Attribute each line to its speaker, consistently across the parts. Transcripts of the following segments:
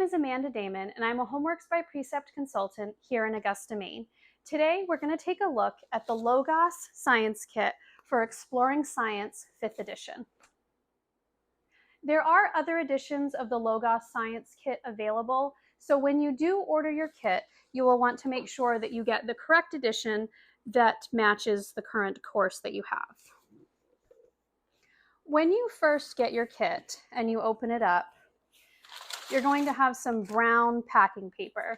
Speaker 1: is Amanda Damon, and I'm a Homeworks by Precept consultant here in Augusta, Maine. Today, we're going to take a look at the Logos Science Kit for Exploring Science 5th edition. There are other editions of the Logos Science Kit available, so when you do order your kit, you will want to make sure that you get the correct edition that matches the current course that you have. When you first get your kit and you open it up, you're going to have some brown packing paper.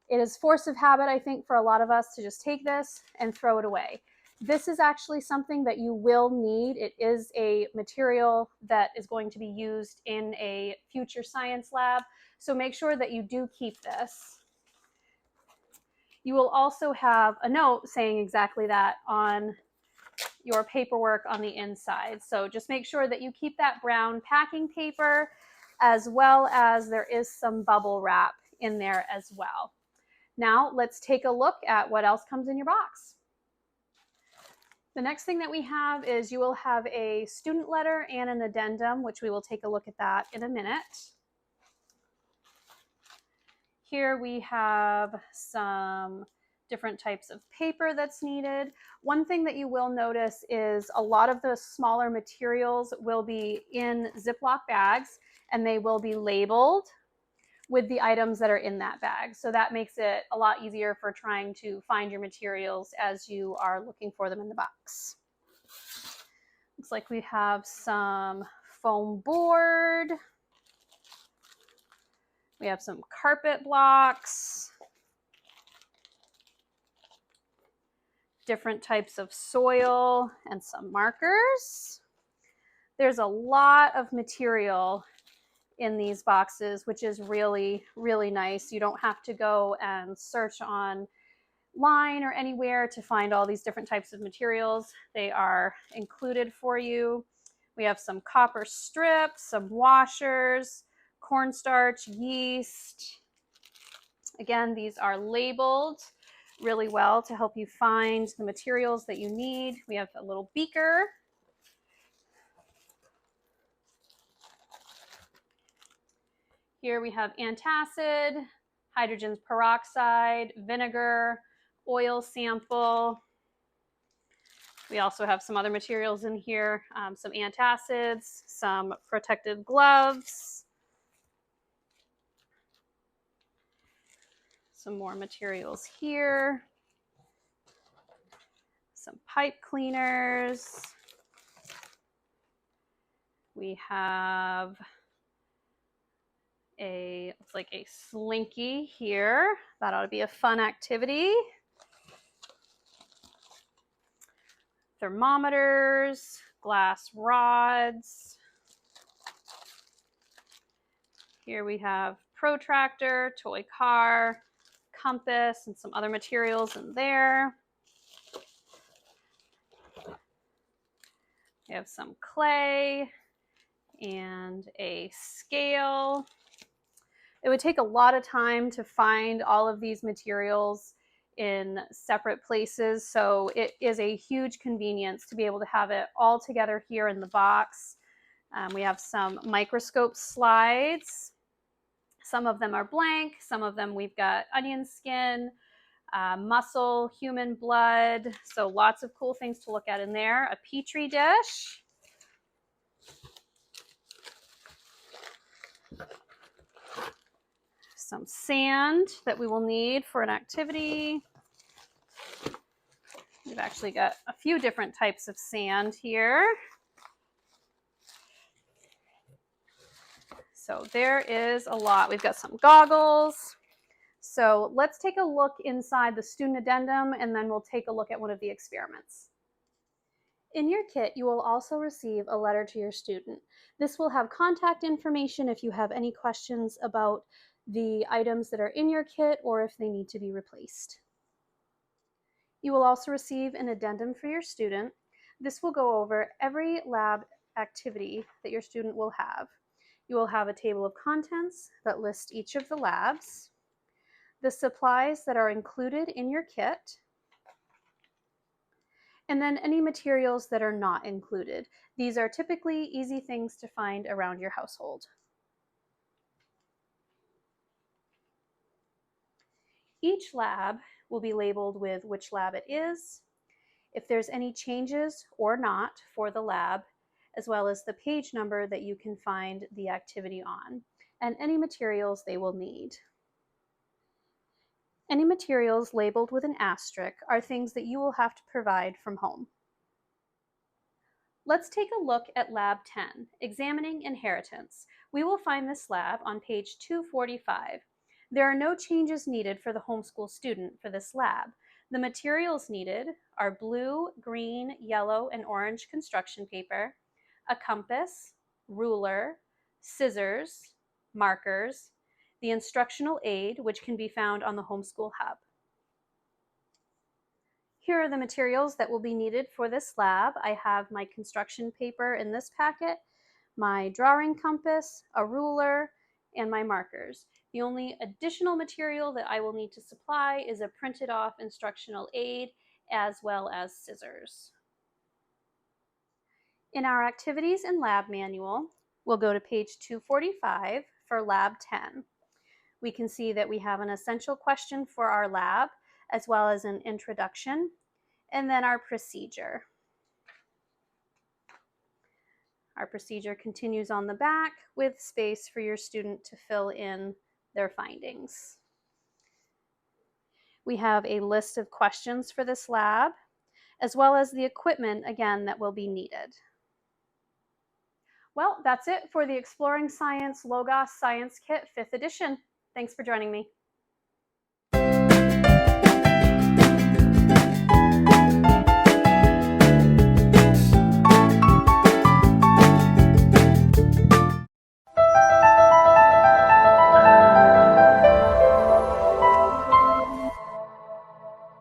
Speaker 1: It is force of habit, I think, for a lot of us to just take this and throw it away. This is actually something that you will need. It is a material that is going to be used in a future science lab, so make sure that you do keep this. You will also have a note saying exactly that on your paperwork on the inside. So just make sure that you keep that brown packing paper, as well as there is some bubble wrap in there as well. Now let's take a look at what else comes in your box. The next thing that we have is you will have a student letter and an addendum, which we will take a look at that in a minute. Here we have some different types of paper that's needed. One thing that you will notice is a lot of the smaller materials will be in Ziploc bags, and they will be labeled with the items that are in that bag. So that makes it a lot easier for trying to find your materials as you are looking for them in the box. Looks like we have some foam board. We have some carpet blocks, different types of soil, and some markers. There's a lot of material in these boxes, which is really, really nice. You don't have to go and search online or anywhere to find all these different types of materials. They are included for you. We have some copper strips, some washers, cornstarch, yeast. Again, these are labeled really well to help you find the materials that you need. We have a little beaker. Here we have antacid, hydrogen peroxide, vinegar, oil sample. We also have some other materials in here, some antacids, some protective gloves, some more materials here, some pipe cleaners. We have looks like a slinky here. That ought to be a fun activity. Thermometers, glass rods. Here we have protractor, toy car, compass, and some other materials in there. We have some clay and a scale. It would take a lot of time to find all of these materials in separate places, so it is a huge convenience to be able to have it all together here in the box. We have some microscope slides. Some of them are blank, some of them we've got onion skin, muscle, human blood, so lots of cool things to look at in there. A petri dish. Some sand that we will need for an activity. We've actually got a few different types of sand here. So there is a lot. We've got some goggles. So let's take a look inside the student addendum, and then we'll take a look at one of the experiments. In your kit, you will also receive a letter to your student. This will have contact information if you have any questions about the items that are in your kit or if they need to be replaced. You will also receive an addendum for your student. This will go over every lab activity that your student will have. You will have a table of contents that list each of the labs, the supplies that are included in your kit, and then any materials that are not included. These are typically easy things to find around your household. Each lab will be labeled with which lab it is, if there's any changes or not for the lab, as well as the page number that you can find the activity on, and any materials they will need. Any materials labeled with an asterisk are things that you will have to provide from home. Let's take a look at Lab 10, Examining Inheritance. We will find this lab on page 245. There are no changes needed for the homeschool student for this lab. The materials needed are blue, green, yellow, and orange construction paper, a compass, ruler, scissors, markers, the instructional aid, which can be found on the Homeschool Hub. Here are the materials that will be needed for this lab. I have my construction paper in this packet, my drawing compass, a ruler, and my markers. The only additional material that I will need to supply is a printed off instructional aid as well as scissors. In our activities and lab manual, we'll go to page 245 for Lab 10. We can see that we have an essential question for our lab, as well as an introduction, and then our procedure. Our procedure continues on the back with space for your student to fill in their findings. We have a list of questions for this lab, as well as the equipment, again, that will be needed. Well, that's it for the Exploring Science Logos Science Kit 5th edition. Thanks for joining me.